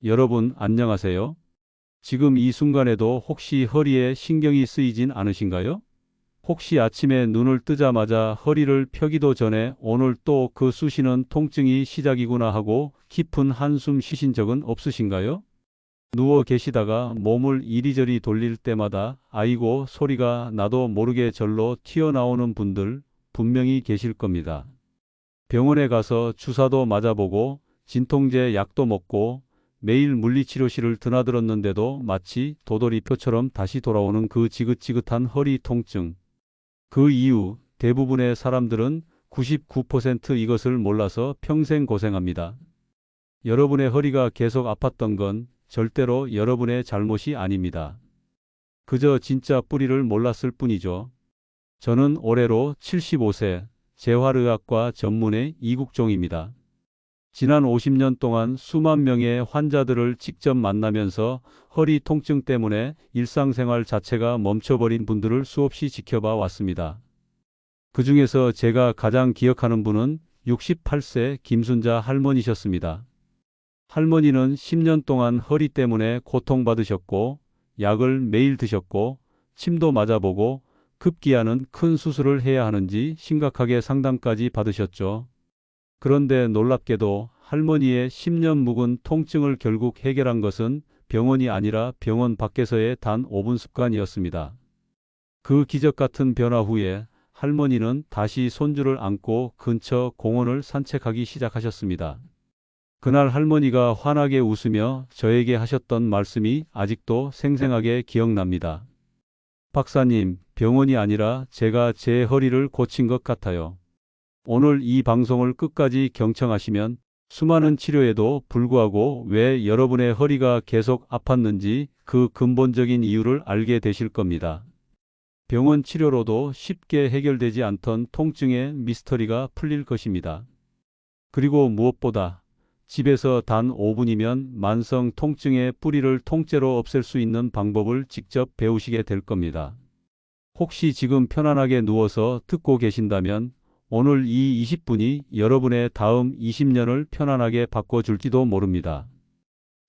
여러분 안녕하세요. 지금 이 순간에도 혹시 허리에 신경이 쓰이진 않으신가요? 혹시 아침에 눈을 뜨자마자 허리를 펴기도 전에 오늘 또 그 쑤시는 통증이 시작이구나 하고 깊은 한숨 쉬신 적은 없으신가요? 누워 계시다가 몸을 이리저리 돌릴 때마다 아이고 소리가 나도 모르게 절로 튀어나오는 분들 분명히 계실 겁니다. 병원에 가서 주사도 맞아보고 진통제 약도 먹고 매일 물리치료실을 드나들었는데도 마치 도돌이표처럼 다시 돌아오는 그 지긋지긋한 허리 통증. 그 이유 대부분의 사람들은 99% 이것을 몰라서 평생 고생합니다. 여러분의 허리가 계속 아팠던 건 절대로 여러분의 잘못이 아닙니다. 그저 진짜 뿌리를 몰랐을 뿐이죠. 저는 올해로 75세, 재활의학과 전문의 이국종입니다. 지난 50년 동안 수만 명의 환자들을 직접 만나면서 허리 통증 때문에 일상생활 자체가 멈춰버린 분들을 수없이 지켜봐 왔습니다. 그 중에서 제가 가장 기억하는 분은 68세 김순자 할머니셨습니다. 할머니는 10년 동안 허리 때문에 고통받으셨고 약을 매일 드셨고 침도 맞아보고 급기야는 큰 수술을 해야 하는지 심각하게 상담까지 받으셨죠. 그런데 놀랍게도 할머니의 10년 묵은 통증을 결국 해결한 것은 병원이 아니라 병원 밖에서의 단 5분 습관이었습니다. 그 기적 같은 변화 후에 할머니는 다시 손주를 안고 근처 공원을 산책하기 시작하셨습니다. 그날 할머니가 환하게 웃으며 저에게 하셨던 말씀이 아직도 생생하게 기억납니다. 박사님, 병원이 아니라 제가 제 허리를 고친 것 같아요. 오늘 이 방송을 끝까지 경청하시면 수많은 치료에도 불구하고 왜 여러분의 허리가 계속 아팠는지 그 근본적인 이유를 알게 되실 겁니다. 병원 치료로도 쉽게 해결되지 않던 통증의 미스터리가 풀릴 것입니다. 그리고 무엇보다 집에서 단 5분이면 만성 통증의 뿌리를 통째로 없앨 수 있는 방법을 직접 배우시게 될 겁니다. 혹시 지금 편안하게 누워서 듣고 계신다면 오늘 이 20분이 여러분의 다음 20년을 편안하게 바꿔줄지도 모릅니다.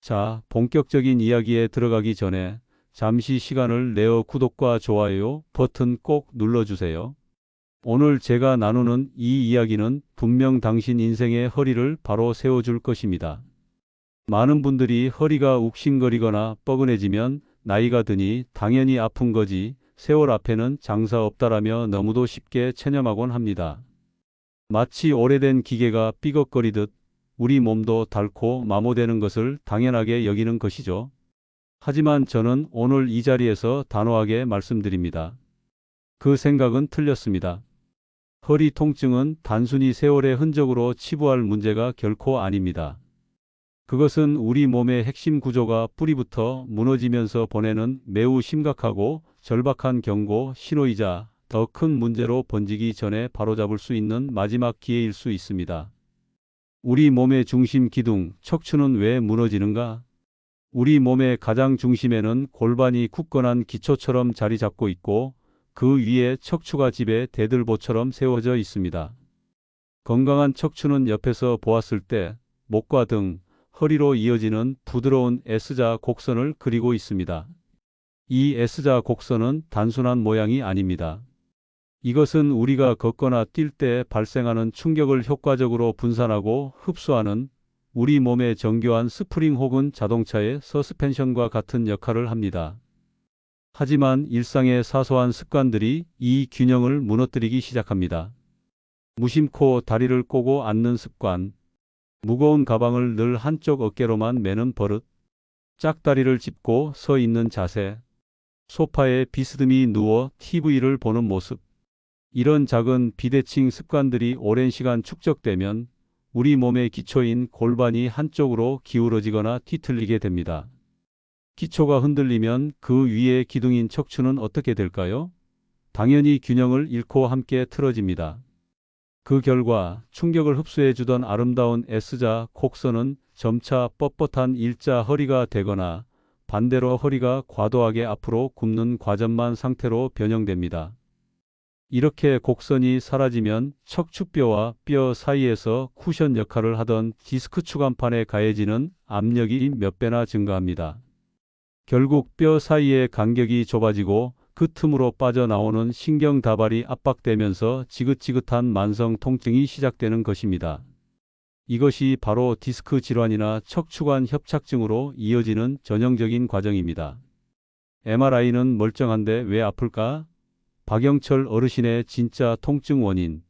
자, 본격적인 이야기에 들어가기 전에 잠시 시간을 내어 구독과 좋아요 버튼 꼭 눌러주세요. 오늘 제가 나누는 이 이야기는 분명 당신 인생의 허리를 바로 세워줄 것입니다. 많은 분들이 허리가 욱신거리거나 뻐근해지면 나이가 드니 당연히 아픈 거지 세월 앞에는 장사 없다라며 너무도 쉽게 체념하곤 합니다. 마치 오래된 기계가 삐걱거리듯 우리 몸도 닳고 마모되는 것을 당연하게 여기는 것이죠. 하지만 저는 오늘 이 자리에서 단호하게 말씀드립니다. 그 생각은 틀렸습니다. 허리 통증은 단순히 세월의 흔적으로 치부할 문제가 결코 아닙니다. 그것은 우리 몸의 핵심 구조가 뿌리부터 무너지면서 보내는 매우 심각하고 절박한 경고 신호이자 더 큰 문제로 번지기 전에 바로잡을 수 있는 마지막 기회일 수 있습니다. 우리 몸의 중심 기둥, 척추는 왜 무너지는가? 우리 몸의 가장 중심에는 골반이 굳건한 기초처럼 자리 잡고 있고 그 위에 척추가 집의 대들보처럼 세워져 있습니다. 건강한 척추는 옆에서 보았을 때 목과 등, 허리로 이어지는 부드러운 S자 곡선을 그리고 있습니다. 이 S자 곡선은 단순한 모양이 아닙니다. 이것은 우리가 걷거나 뛸 때 발생하는 충격을 효과적으로 분산하고 흡수하는 우리 몸의 정교한 스프링 혹은 자동차의 서스펜션과 같은 역할을 합니다. 하지만 일상의 사소한 습관들이 이 균형을 무너뜨리기 시작합니다. 무심코 다리를 꼬고 앉는 습관, 무거운 가방을 늘 한쪽 어깨로만 매는 버릇, 짝다리를 짚고 서 있는 자세, 소파에 비스듬히 누워 TV를 보는 모습. 이런 작은 비대칭 습관들이 오랜 시간 축적되면 우리 몸의 기초인 골반이 한쪽으로 기울어지거나 뒤틀리게 됩니다. 기초가 흔들리면 그 위에 기둥인 척추는 어떻게 될까요? 당연히 균형을 잃고 함께 틀어집니다. 그 결과 충격을 흡수해 주던 아름다운 S자 곡선은 점차 뻣뻣한 일자 허리가 되거나 반대로 허리가 과도하게 앞으로 굽는 과전만 상태로 변형됩니다. 이렇게 곡선이 사라지면 척추뼈와 뼈 사이에서 쿠션 역할을 하던 디스크 추간판에 가해지는 압력이 몇 배나 증가합니다. 결국 뼈 사이의 간격이 좁아지고 그 틈으로 빠져나오는 신경 다발이 압박되면서 지긋지긋한 만성 통증이 시작되는 것입니다. 이것이 바로 디스크 질환이나 척추관 협착증으로 이어지는 전형적인 과정입니다. MRI는 멀쩡한데 왜 아플까? 박영철 어르신의 진짜 통증 원인.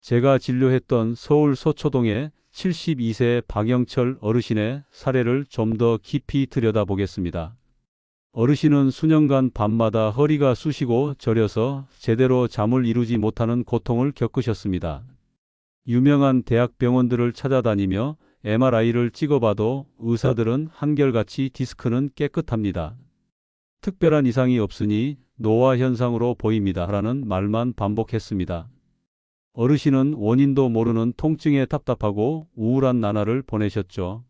제가 진료했던 서울 서초동의 72세 박영철 어르신의 사례를 좀 더 깊이 들여다보겠습니다. 어르신은 수년간 밤마다 허리가 쑤시고 저려서 제대로 잠을 이루지 못하는 고통을 겪으셨습니다. 유명한 대학병원들을 찾아다니며 MRI를 찍어봐도 의사들은 한결같이 디스크는 깨끗합니다. 특별한 이상이 없으니 노화 현상으로 보입니다. 라는 말만 반복했습니다. 어르신은 원인도 모르는 통증에 답답하고 우울한 나날을 보내셨죠.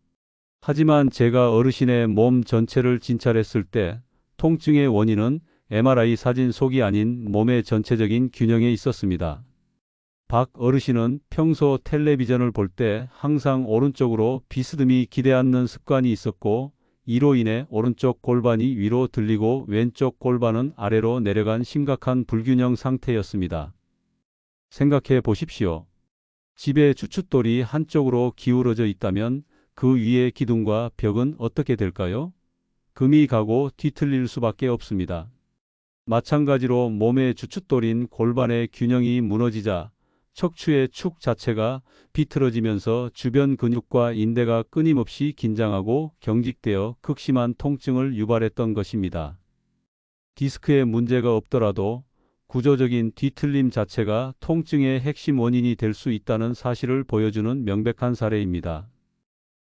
하지만 제가 어르신의 몸 전체를 진찰했을 때 통증의 원인은 MRI 사진 속이 아닌 몸의 전체적인 균형에 있었습니다. 박 어르신은 평소 텔레비전을 볼 때 항상 오른쪽으로 비스듬히 기대앉는 습관이 있었고 이로 인해 오른쪽 골반이 위로 들리고 왼쪽 골반은 아래로 내려간 심각한 불균형 상태였습니다. 생각해 보십시오. 집에 주춧돌이 한쪽으로 기울어져 있다면 그 위의 기둥과 벽은 어떻게 될까요? 금이 가고 뒤틀릴 수밖에 없습니다. 마찬가지로 몸의 주춧돌인 골반의 균형이 무너지자 척추의 축 자체가 비틀어지면서 주변 근육과 인대가 끊임없이 긴장하고 경직되어 극심한 통증을 유발했던 것입니다. 디스크에 문제가 없더라도 구조적인 뒤틀림 자체가 통증의 핵심 원인이 될 수 있다는 사실을 보여주는 명백한 사례입니다.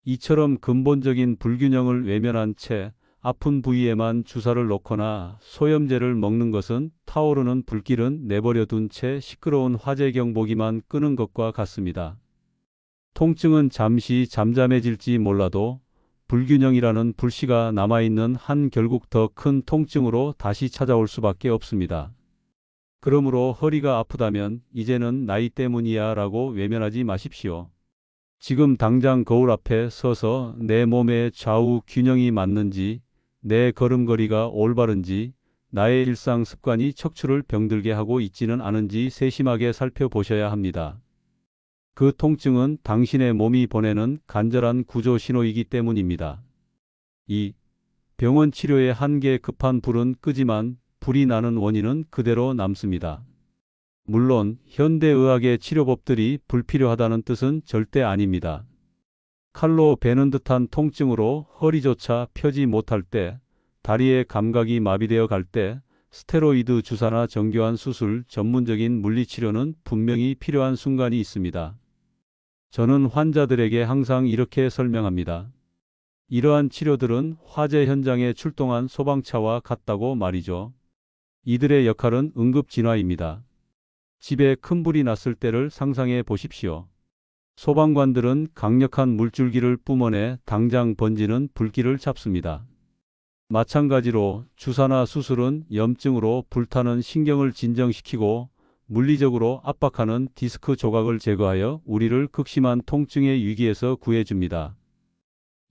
이처럼 근본적인 불균형을 외면한 채 아픈 부위에만 주사를 놓거나 소염제를 먹는 것은 타오르는 불길은 내버려 둔 채 시끄러운 화재 경보기만 끄는 것과 같습니다. 통증은 잠시 잠잠해질지 몰라도 불균형이라는 불씨가 남아있는 한 결국 더 큰 통증으로 다시 찾아올 수밖에 없습니다. 그러므로 허리가 아프다면 이제는 나이 때문이야 라고 외면하지 마십시오. 지금 당장 거울 앞에 서서 내 몸의 좌우 균형이 맞는지, 내 걸음걸이가 올바른지, 나의 일상 습관이 척추를 병들게 하고 있지는 않은지 세심하게 살펴보셔야 합니다. 그 통증은 당신의 몸이 보내는 간절한 구조 신호이기 때문입니다. 2. 병원 치료의 한계 급한 불은 끄지만 불이 나는 원인은 그대로 남습니다. 물론 현대의학의 치료법들이 불필요하다는 뜻은 절대 아닙니다. 칼로 베는 듯한 통증으로 허리조차 펴지 못할 때, 다리의 감각이 마비되어 갈 때, 스테로이드 주사나 정교한 수술, 전문적인 물리치료는 분명히 필요한 순간이 있습니다. 저는 환자들에게 항상 이렇게 설명합니다. 이러한 치료들은 화재 현장에 출동한 소방차와 같다고 말이죠. 이들의 역할은 응급진화입니다. 집에 큰 불이 났을 때를 상상해 보십시오. 소방관들은 강력한 물줄기를 뿜어내 당장 번지는 불길을 잡습니다. 마찬가지로 주사나 수술은 염증으로 불타는 신경을 진정시키고 물리적으로 압박하는 디스크 조각을 제거하여 우리를 극심한 통증의 위기에서 구해줍니다.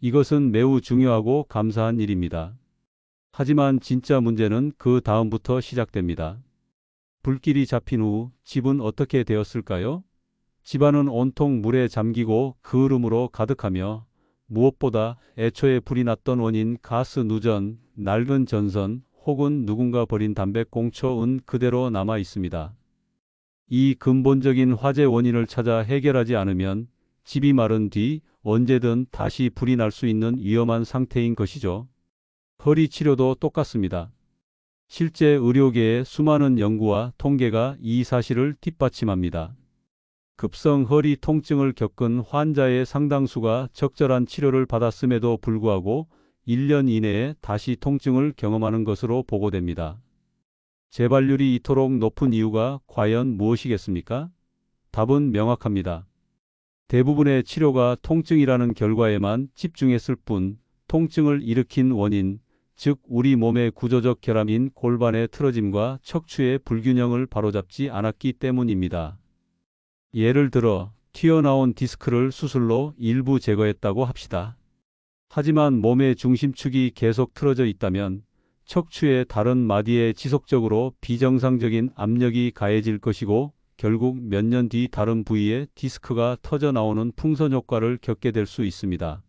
이것은 매우 중요하고 감사한 일입니다. 하지만 진짜 문제는 그 다음부터 시작됩니다. 불길이 잡힌 후 집은 어떻게 되었을까요? 집안은 온통 물에 잠기고 그을음으로 가득하며 무엇보다 애초에 불이 났던 원인 가스 누전, 낡은 전선 혹은 누군가 버린 담배꽁초는 그대로 남아 있습니다. 이 근본적인 화재 원인을 찾아 해결하지 않으면 집이 마른 뒤 언제든 다시 불이 날 수 있는 위험한 상태인 것이죠. 허리 치료도 똑같습니다. 실제 의료계의 수많은 연구와 통계가 이 사실을 뒷받침합니다. 급성 허리 통증을 겪은 환자의 상당수가 적절한 치료를 받았음에도 불구하고 1년 이내에 다시 통증을 경험하는 것으로 보고됩니다. 재발률이 이토록 높은 이유가 과연 무엇이겠습니까? 답은 명확합니다. 대부분의 치료가 통증이라는 결과에만 집중했을 뿐 통증을 일으킨 원인, 즉 우리 몸의 구조적 결함인 골반의 틀어짐과 척추의 불균형을 바로잡지 않았기 때문입니다. 예를 들어 튀어나온 디스크를 수술로 일부 제거했다고 합시다. 하지만 몸의 중심축이 계속 틀어져 있다면 척추의 다른 마디에 지속적으로 비정상적인 압력이 가해질 것이고 결국 몇 년 뒤 다른 부위에 디스크가 터져 나오는 풍선 효과를 겪게 될 수 있습니다.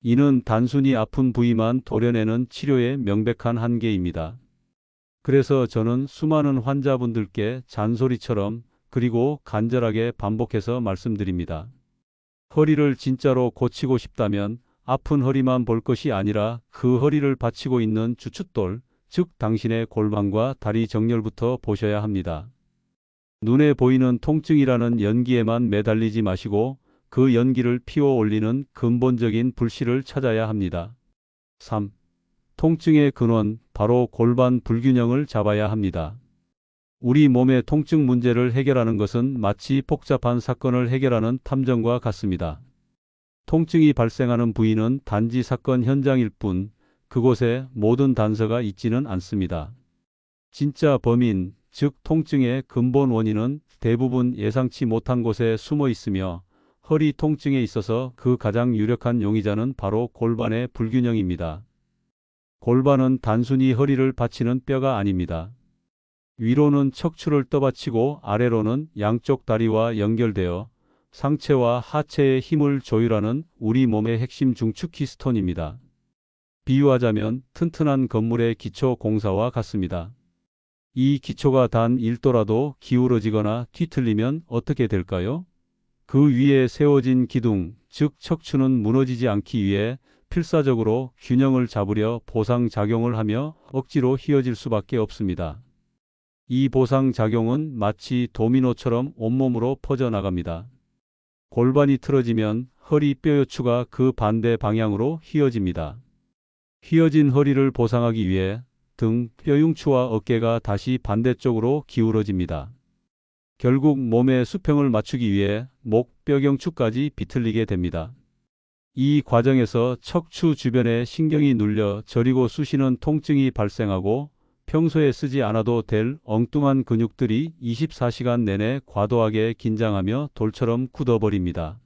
이는 단순히 아픈 부위만 도려내는 치료의 명백한 한계입니다. 그래서 저는 수많은 환자분들께 잔소리처럼 그리고 간절하게 반복해서 말씀드립니다. 허리를 진짜로 고치고 싶다면 아픈 허리만 볼 것이 아니라 그 허리를 받치고 있는 주춧돌, 즉 당신의 골반과 다리 정렬부터 보셔야 합니다. 눈에 보이는 통증이라는 연기에만 매달리지 마시고 그 연기를 피워 올리는 근본적인 불씨를 찾아야 합니다. 3. 통증의 근원, 바로 골반 불균형을 잡아야 합니다. 우리 몸의 통증 문제를 해결하는 것은 마치 복잡한 사건을 해결하는 탐정과 같습니다. 통증이 발생하는 부위는 단지 사건 현장일 뿐 그곳에 모든 단서가 있지는 않습니다. 진짜 범인, 즉 통증의 근본 원인은 대부분 예상치 못한 곳에 숨어 있으며 허리 통증에 있어서 그 가장 유력한 용의자는 바로 골반의 불균형입니다. 골반은 단순히 허리를 받치는 뼈가 아닙니다. 위로는 척추를 떠받치고 아래로는 양쪽 다리와 연결되어 상체와 하체의 힘을 조율하는 우리 몸의 핵심 중추 키스톤입니다. 비유하자면 튼튼한 건물의 기초 공사와 같습니다. 이 기초가 단 1도라도 기울어지거나 뒤틀리면 어떻게 될까요? 그 위에 세워진 기둥, 즉 척추는 무너지지 않기 위해 필사적으로 균형을 잡으려 보상작용을 하며 억지로 휘어질 수밖에 없습니다. 이 보상작용은 마치 도미노처럼 온몸으로 퍼져나갑니다. 골반이 틀어지면 허리 뼈요추가 그 반대 방향으로 휘어집니다. 휘어진 허리를 보상하기 위해 등, 뼈흉추와 어깨가 다시 반대쪽으로 기울어집니다. 결국 몸의 수평을 맞추기 위해 목, 뼈경추까지 비틀리게 됩니다. 이 과정에서 척추 주변에 신경이 눌려 저리고 쑤시는 통증이 발생하고 평소에 쓰지 않아도 될 엉뚱한 근육들이 24시간 내내 과도하게 긴장하며 돌처럼 굳어버립니다.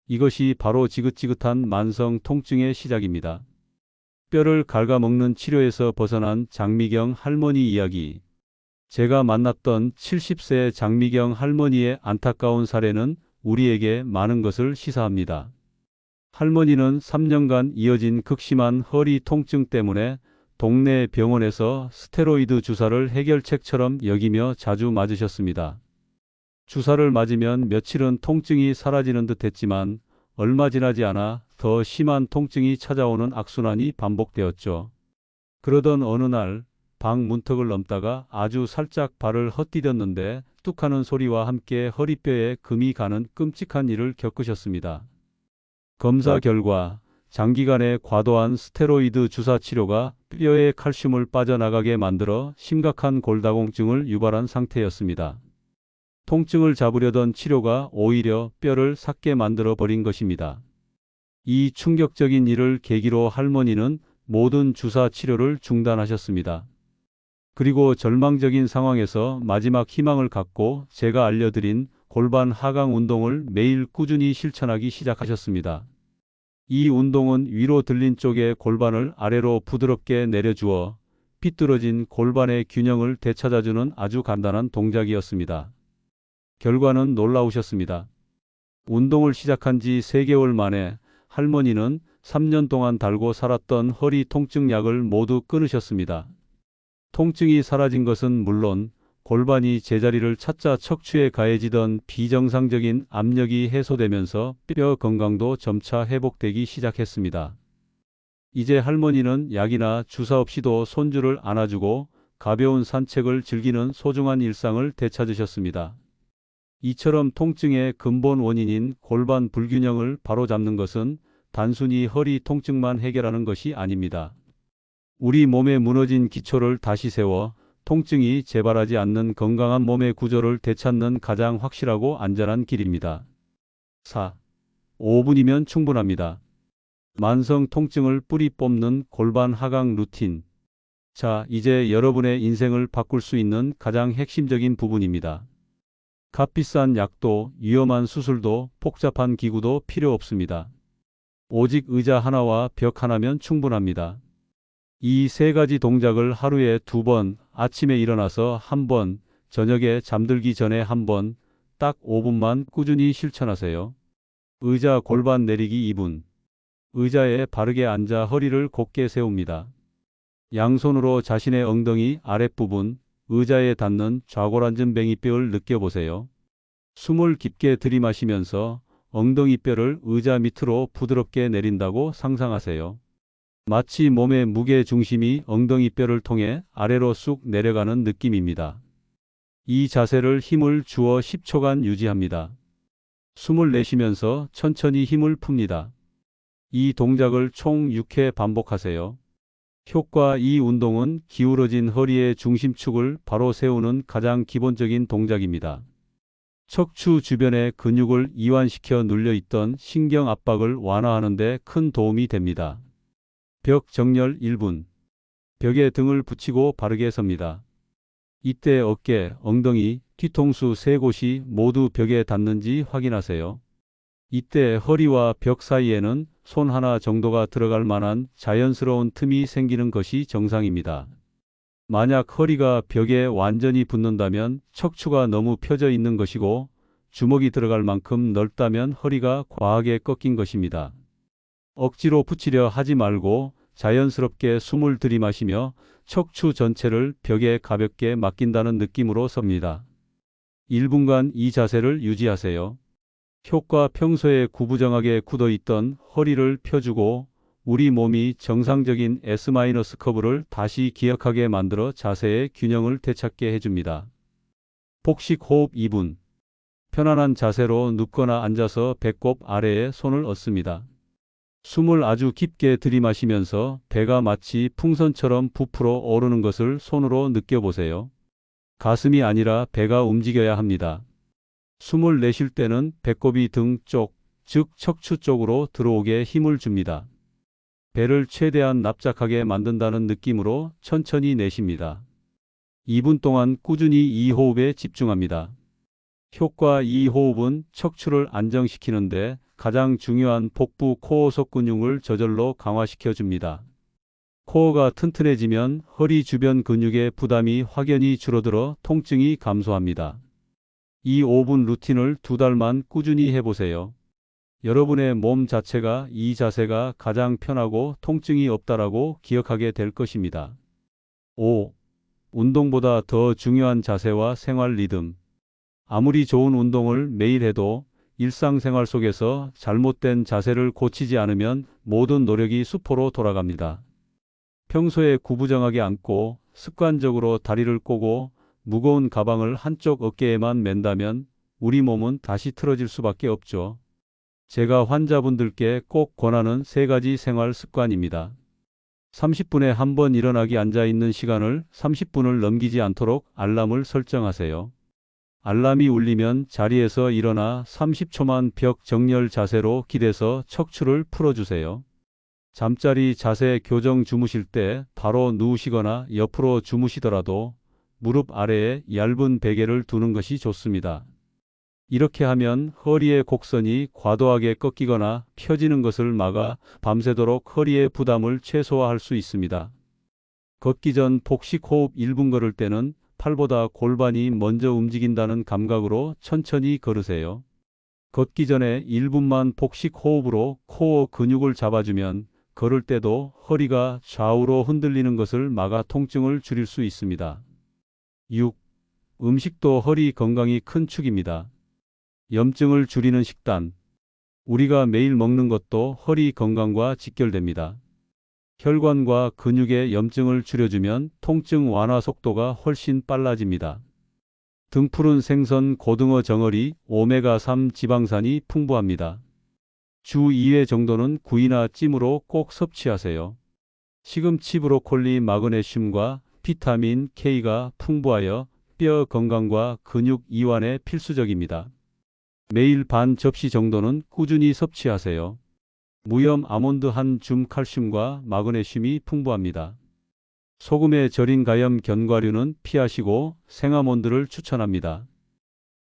이것이 바로 지긋지긋한 만성 통증의 시작입니다. 뼈를 갉아먹는 치료에서 벗어난 장미경 할머니 이야기. 제가 만났던 70세 장미경 할머니의 안타까운 사례는 우리에게 많은 것을 시사합니다. 할머니는 3년간 이어진 극심한 허리 통증 때문에 동네 병원에서 스테로이드 주사를 해결책처럼 여기며 자주 맞으셨습니다. 주사를 맞으면 며칠은 통증이 사라지는 듯 했지만 얼마 지나지 않아 더 심한 통증이 찾아오는 악순환이 반복되었죠. 그러던 어느 날 방 문턱을 넘다가 아주 살짝 발을 헛디뎠는데 뚝 하는 소리와 함께 허리뼈에 금이 가는 끔찍한 일을 겪으셨습니다. 검사 결과 장기간의 과도한 스테로이드 주사 치료가 뼈에 칼슘을 빠져나가게 만들어 심각한 골다공증을 유발한 상태였습니다. 통증을 잡으려던 치료가 오히려 뼈를 삭게 만들어 버린 것입니다. 이 충격적인 일을 계기로 할머니는 모든 주사 치료를 중단하셨습니다. 그리고 절망적인 상황에서 마지막 희망을 갖고 제가 알려드린 골반 하강 운동을 매일 꾸준히 실천하기 시작하셨습니다. 이 운동은 위로 들린 쪽의 골반을 아래로 부드럽게 내려주어 삐뚤어진 골반의 균형을 되찾아주는 아주 간단한 동작이었습니다. 결과는 놀라우셨습니다. 운동을 시작한 지 3개월 만에 할머니는 3년 동안 달고 살았던 허리 통증 약을 모두 끊으셨습니다. 통증이 사라진 것은 물론 골반이 제자리를 찾자 척추에 가해지던 비정상적인 압력이 해소되면서 뼈 건강도 점차 회복되기 시작했습니다. 이제 할머니는 약이나 주사 없이도 손주를 안아주고 가벼운 산책을 즐기는 소중한 일상을 되찾으셨습니다. 이처럼 통증의 근본 원인인 골반 불균형을 바로잡는 것은 단순히 허리 통증만 해결하는 것이 아닙니다. 우리 몸의 무너진 기초를 다시 세워 통증이 재발하지 않는 건강한 몸의 구조를 되찾는 가장 확실하고 안전한 길입니다. 4. 5분이면 충분합니다. 만성 통증을 뿌리 뽑는 골반 하강 루틴. 자, 이제 여러분의 인생을 바꿀 수 있는 가장 핵심적인 부분입니다. 값비싼 약도, 위험한 수술도, 복잡한 기구도 필요 없습니다. 오직 의자 하나와 벽 하나면 충분합니다. 이 세 가지 동작을 하루에 2번, 아침에 일어나서 1번, 저녁에 잠들기 전에 1번, 딱 5분만 꾸준히 실천하세요. 의자 골반 내리기 2분. 의자에 바르게 앉아 허리를 곧게 세웁니다. 양손으로 자신의 엉덩이 아랫부분, 의자에 닿는 좌골안전뱅이뼈를 느껴보세요. 숨을 깊게 들이마시면서 엉덩이뼈를 의자 밑으로 부드럽게 내린다고 상상하세요. 마치 몸의 무게 중심이 엉덩이뼈를 통해 아래로 쑥 내려가는 느낌입니다. 이 자세를 힘을 주어 10초간 유지합니다. 숨을 내쉬면서 천천히 힘을 풉니다. 이 동작을 총 6회 반복하세요. 효과. 이 운동은 기울어진 허리의 중심축을 바로 세우는 가장 기본적인 동작입니다. 척추 주변의 근육을 이완시켜 눌려있던 신경 압박을 완화하는 데 큰 도움이 됩니다. 벽 정렬 1분. 벽에 등을 붙이고 바르게 섭니다. 이때 어깨, 엉덩이, 뒤통수 세 곳이 모두 벽에 닿는지 확인하세요. 이때 허리와 벽 사이에는 손 하나 정도가 들어갈 만한 자연스러운 틈이 생기는 것이 정상입니다. 만약 허리가 벽에 완전히 붙는다면 척추가 너무 펴져 있는 것이고, 주먹이 들어갈 만큼 넓다면 허리가 과하게 꺾인 것입니다. 억지로 붙이려 하지 말고 자연스럽게 숨을 들이마시며 척추 전체를 벽에 가볍게 맡긴다는 느낌으로 섭니다. 1분간 이 자세를 유지하세요. 효과. 평소에 구부정하게 굳어있던 허리를 펴주고 우리 몸이 정상적인 S-커브를 다시 기억하게 만들어 자세의 균형을 되찾게 해줍니다. 복식 호흡 2분. 편안한 자세로 눕거나 앉아서 배꼽 아래에 손을 얹습니다. 숨을 아주 깊게 들이마시면서 배가 마치 풍선처럼 부풀어 오르는 것을 손으로 느껴보세요. 가슴이 아니라 배가 움직여야 합니다. 숨을 내쉴 때는 배꼽이 등 쪽, 즉 척추 쪽으로 들어오게 힘을 줍니다. 배를 최대한 납작하게 만든다는 느낌으로 천천히 내쉽니다. 2분 동안 꾸준히 이 호흡에 집중합니다. 효과. 이 호흡은 척추를 안정시키는데 가장 중요한 복부 코어 속 근육을 저절로 강화시켜 줍니다. 코어가 튼튼해지면 허리 주변 근육의 부담이 확연히 줄어들어 통증이 감소합니다. 이 5분 루틴을 2달만 꾸준히 해보세요. 여러분의 몸 자체가 이 자세가 가장 편하고 통증이 없다라고 기억하게 될 것입니다. 5. 운동보다 더 중요한 자세와 생활 리듬. 아무리 좋은 운동을 매일 해도 일상생활 속에서 잘못된 자세를 고치지 않으면 모든 노력이 수포로 돌아갑니다. 평소에 구부정하게 앉고 습관적으로 다리를 꼬고 무거운 가방을 한쪽 어깨에만 맨다면 우리 몸은 다시 틀어질 수밖에 없죠. 제가 환자분들께 꼭 권하는 3가지 생활 습관입니다. 30분에 한 번 일어나기 앉아있는 시간을 30분을 넘기지 않도록 알람을 설정하세요. 알람이 울리면 자리에서 일어나 30초만 벽 정렬 자세로 기대서 척추를 풀어주세요. 잠자리 자세 교정. 주무실 때 바로 누우시거나 옆으로 주무시더라도 무릎 아래에 얇은 베개를 두는 것이 좋습니다. 이렇게 하면 허리의 곡선이 과도하게 꺾이거나 펴지는 것을 막아 밤새도록 허리의 부담을 최소화할 수 있습니다. 걷기 전 복식 호흡. 1분 걸을 때는 팔보다 골반이 먼저 움직인다는 감각으로 천천히 걸으세요. 걷기 전에 1분만 복식 호흡으로 코어 근육을 잡아주면 걸을 때도 허리가 좌우로 흔들리는 것을 막아 통증을 줄일 수 있습니다. 6. 음식도 허리 건강이 큰 축입니다. 염증을 줄이는 식단. 우리가 매일 먹는 것도 허리 건강과 직결됩니다. 혈관과 근육의 염증을 줄여주면 통증 완화 속도가 훨씬 빨라집니다. 등푸른 생선, 고등어, 정어리, 오메가3 지방산이 풍부합니다. 주 2회 정도는 구이나 찜으로 꼭 섭취하세요. 시금치, 브로콜리, 마그네슘과 비타민 K가 풍부하여 뼈 건강과 근육 이완에 필수적입니다. 매일 반 접시 정도는 꾸준히 섭취하세요. 무염 아몬드 한 줌 칼슘과 마그네슘이 풍부합니다. 소금에 절인 가염 견과류는 피하시고 생아몬드를 추천합니다.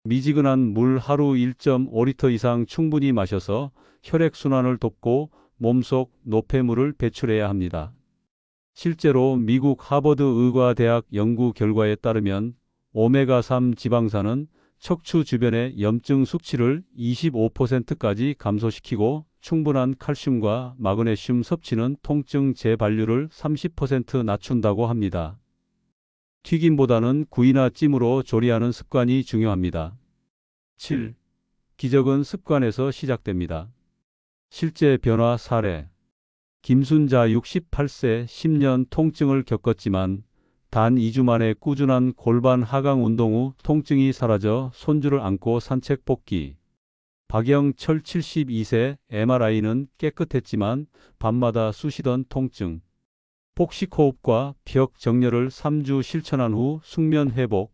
미지근한 물 하루 1.5리터 이상 충분히 마셔서 혈액순환을 돕고 몸속 노폐물을 배출해야 합니다. 실제로 미국 하버드 의과대학 연구 결과에 따르면 오메가3 지방산은 척추 주변의 염증 수치를 25%까지 감소시키고 충분한 칼슘과 마그네슘 섭취는 통증 재발률을 30% 낮춘다고 합니다. 튀김보다는 구이나 찜으로 조리하는 습관이 중요합니다. 7. 기적은 습관에서 시작됩니다. 실제 변화 사례. 김순자 68세 10년 통증을 겪었지만 단 2주 만에 꾸준한 골반 하강 운동 후 통증이 사라져 손주를 안고 산책 복귀. 박영철 72세 MRI는 깨끗했지만 밤마다 쑤시던 통증. 복식호흡과 벽 정렬을 3주 실천한 후 숙면 회복.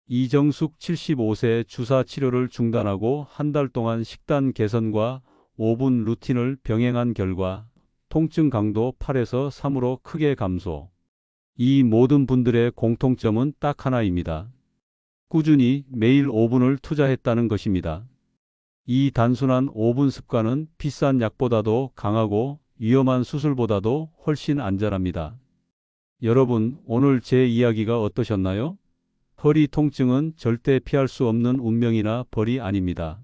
이정숙 75세 주사 치료를 중단하고 한 달 동안 식단 개선과 5분 루틴을 병행한 결과 통증 강도 8에서 3으로 크게 감소. 이 모든 분들의 공통점은 딱 하나입니다. 꾸준히 매일 5분을 투자했다는 것입니다. 이 단순한 5분 습관은 비싼 약보다도 강하고 위험한 수술보다도 훨씬 안전합니다. 여러분, 오늘 제 이야기가 어떠셨나요? 허리 통증은 절대 피할 수 없는 운명이나 벌이 아닙니다.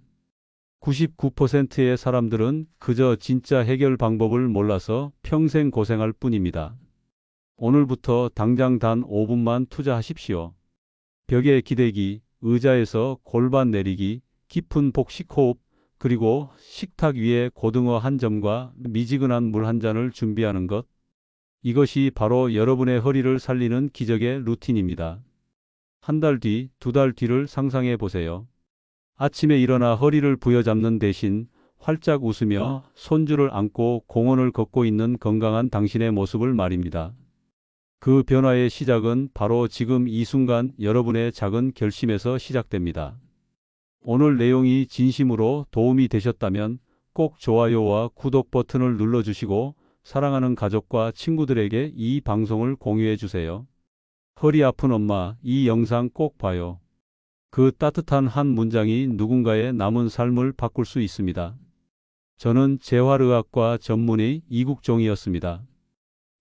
99%의 사람들은 그저 진짜 해결 방법을 몰라서 평생 고생할 뿐입니다. 오늘부터 당장 단 5분만 투자하십시오. 벽에 기대기, 의자에서 골반 내리기, 깊은 복식호흡, 그리고 식탁 위에 고등어 한 점과 미지근한 물 한 잔을 준비하는 것. 이것이 바로 여러분의 허리를 살리는 기적의 루틴입니다. 한 달 뒤, 2달 뒤를 상상해 보세요. 아침에 일어나 허리를 부여잡는 대신 활짝 웃으며 손주를 안고 공원을 걷고 있는 건강한 당신의 모습을 말입니다. 그 변화의 시작은 바로 지금 이 순간 여러분의 작은 결심에서 시작됩니다. 오늘 내용이 진심으로 도움이 되셨다면 꼭 좋아요와 구독 버튼을 눌러주시고 사랑하는 가족과 친구들에게 이 방송을 공유해 주세요. 허리 아픈 엄마, 이 영상 꼭 봐요. 그 따뜻한 한 문장이 누군가의 남은 삶을 바꿀 수 있습니다. 저는 재활의학과 전문의 이국종이었습니다.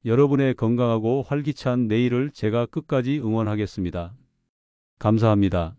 여러분의 건강하고 활기찬 내일을 제가 끝까지 응원하겠습니다. 감사합니다.